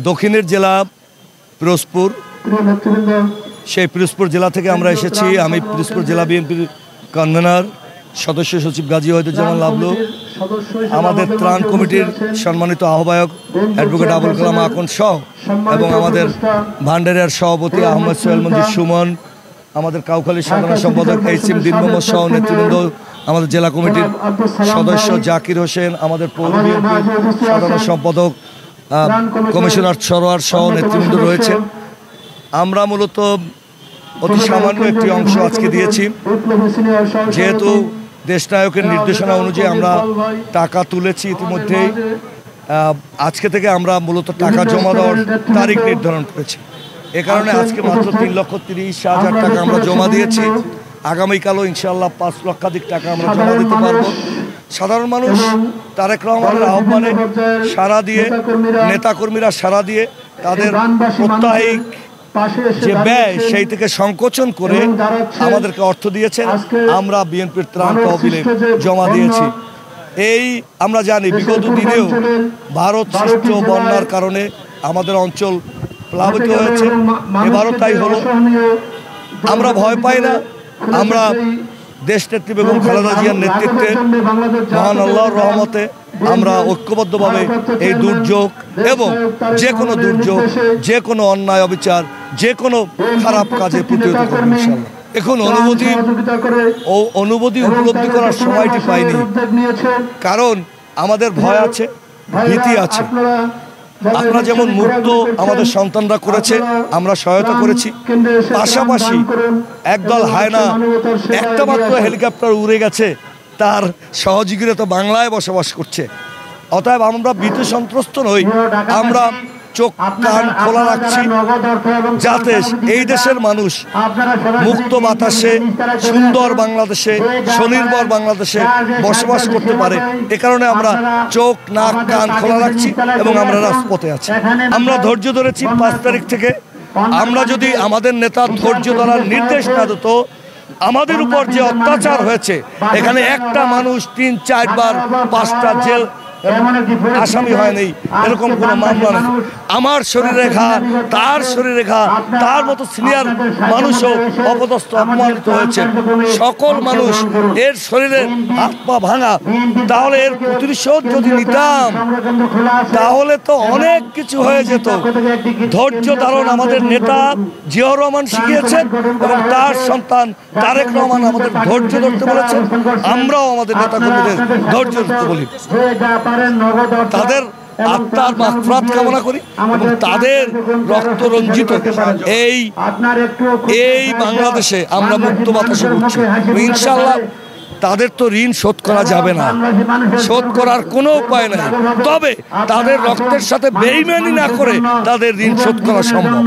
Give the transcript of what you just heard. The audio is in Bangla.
দক্ষিণের জেলা পিরোজপুর, সেই পিরোজপুর জেলা থেকে আমরা এসেছি। আমি পিরোজপুর জেলা বিএনপির কনভেনার সদস্য সচিব গাজী ওয়াহিদুজ্জামান লাবলু, আমাদের ত্রাণ কমিটির সম্মানিত আহ্বায়ক অ্যাডভোকেট আবুল কালাম আকন সহ, এবং আমাদের ভান্ডারিয়ার সভাপতি আহমদ সোহেল মঞ্জুর সুমন, আমাদের কাউখালীর সাধারণ সম্পাদক এইচ.এম. দিন মোহাম্মদ সহ নেতৃবৃন্দ, আমাদের জেলা কমিটির সদস্য জাকির হোসেন, আমাদের পৌর বিএনপির সাধারণ সম্পাদক কমিশনার সরোয়ার সহ নেতৃবৃন্দ রয়েছে। আমরা মূলত অতি সামান্য একটি অংশ আজকে দিয়েছি, যেহেতু দেশনায়কের নির্দেশনা অনুযায়ী আমরা টাকা তুলেছি ইতিমধ্যেই। আজকে থেকে আমরা মূলত টাকা জমা দেওয়ার তারিখ নির্ধারণ করেছি। এ কারণে আজকে মাত্র 3,30,000 টাকা আমরা জমা দিয়েছি। আগামীকালও ইনশাআল্লাহ 5 লক্ষাধিক টাকা আমরা জমা দিতে পারবো। সাধারণ মানুষ তারেক রহমানের আহ্বানে সাড়া দিয়ে, নেতাকর্মীরা সাড়া দিয়ে তাদের প্রত্যাহিক যে ব্যয় সেই থেকে সংকোচন করে আমাদেরকে অর্থ দিয়েছেন। আমরা বিএনপির ত্রাণ তহবিলে জমা দিয়েছি। এই আমরা জানি বিগত দিনেও ভারত সৃষ্ট বন্যার কারণে আমাদের অঞ্চল প্লাবিত হয়েছে, এবারও তাই হলো। আমরা ভয় পাই না। আমরা দেশনেত্রী বেগম খালেদা জিয়ার নেতৃত্বে, মহান আল্লাহর রহমতে আমরা ঐক্যবদ্ধভাবে এই দুর্যোগ এবং যে কোনো দুর্যোগ, যে কোনো অন্যায় অবিচার, যে কোনো খারাপ কাজে প্রতিহত করব ইনশাআল্লাহ। এখন অনুভূতি উপলব্ধি করার সময়টি পাইনি, কারণ আমাদের ভয় আছে, ভীতি আছে। আমরা যেমন মুক্ত আমাদের সন্তানরা করেছে, আমরা সহায়তা করেছি। পাশাপাশি একদল হায়না একটা মাত্র হেলিকপ্টার উড়ে গেছে, তার সহযোগীরা তো বাংলায় বসবাস করছে। অতএব আমরা ভীত সন্ত্রস্ত নই। আমরা চোখ কান খোলা রাখছি, যাতে এই দেশের মানুষ মুক্ত বাতাসে, সুন্দর বাংলাদেশে, স্বনির্ভর বাংলাদেশে বসবাস করতে পারে। এ কারণে আমরা চোখ নাক কান খোলা রাখছি এবং আমরা রাজপথে আছি। আমরা ধৈর্য ধরেছি 5 তারিখ থেকে। আমরা যদি আমাদের নেতা ধৈর্য ধরার নির্দেশ না দিত, আমাদের উপর যে অত্যাচার হয়েছে, এখানে একটা মানুষ 3-4 বার 5টা জেল আসামি হয় নাই, এরকম কোনো মামলা নেই। আমার শরীরে ঘা, তার শরীরে ঘা, তার মতো সিনিয়র মানুষও অপদস্থ, অপমানিত হয়েছে। সকল মানুষ এর শরীরে হাত পা ভাঙা। তাহলে এর প্রতিশোধ যদি নিতাম, তাহলে তো অনেক কিছু হয়ে যেত। ধৈর্য ধারণ আমাদের নেতা জিয়াউর রহমান শিখিয়েছেন এবং তার সন্তান তারেক রহমান আমাদের ধৈর্য ধরতে বলেছেন। আমরাও আমাদের নেতাকর্মীদের ধৈর্য ধরতে বলি। তাদের আত্মার মাগফিরাত কামনা করি এবং তাদের রক্ত রঞ্জিত এই বাংলাদেশে আমরা মুক্ত বাতাসে উঠছি। ইনশাআল্লাহ তাদের তো ঋণ শোধ করা যাবে না, শোধ করার কোনো উপায় নাই। তবে তাদের রক্তের সাথে বেইমানি না করে তাদের ঋণ শোধ করা সম্ভব।